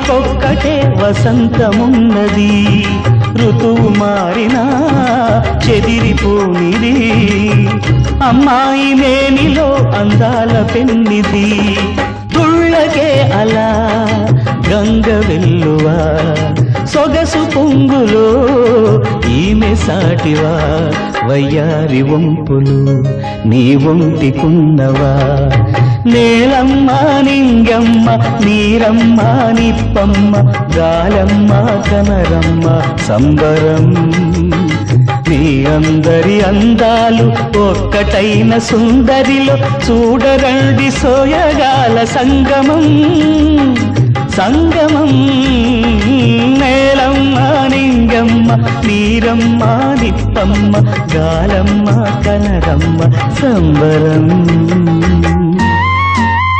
వానికొక్కటే వసంతమున్నది, ఋతువు మారినా చెదిరిపోనిది, అమ్మాయి మేనిలో అందాల పెన్నిది, తుళ్ళకే అలా గంగ వెల్లువా, సొగసు పొంగులో ఈమె సాటివా, వయ్యారి వంపులు నీ ఒంటికున్నవా, నేలమ్మ నింగమ్మ నీరమ్మ నిప్పమ్మ గాలమ్మ కనరమ్మ సంబరం, నీ అందరి అందాలు ఒక్కటైన సుందరిలో చూడరండి సోయగాల సంగమం సంగమం, నేలమ్మ నింగమ్మ నీరమ్మ నిప్పమ్మ గాలమ్మ కనరమ్మ సంబరం.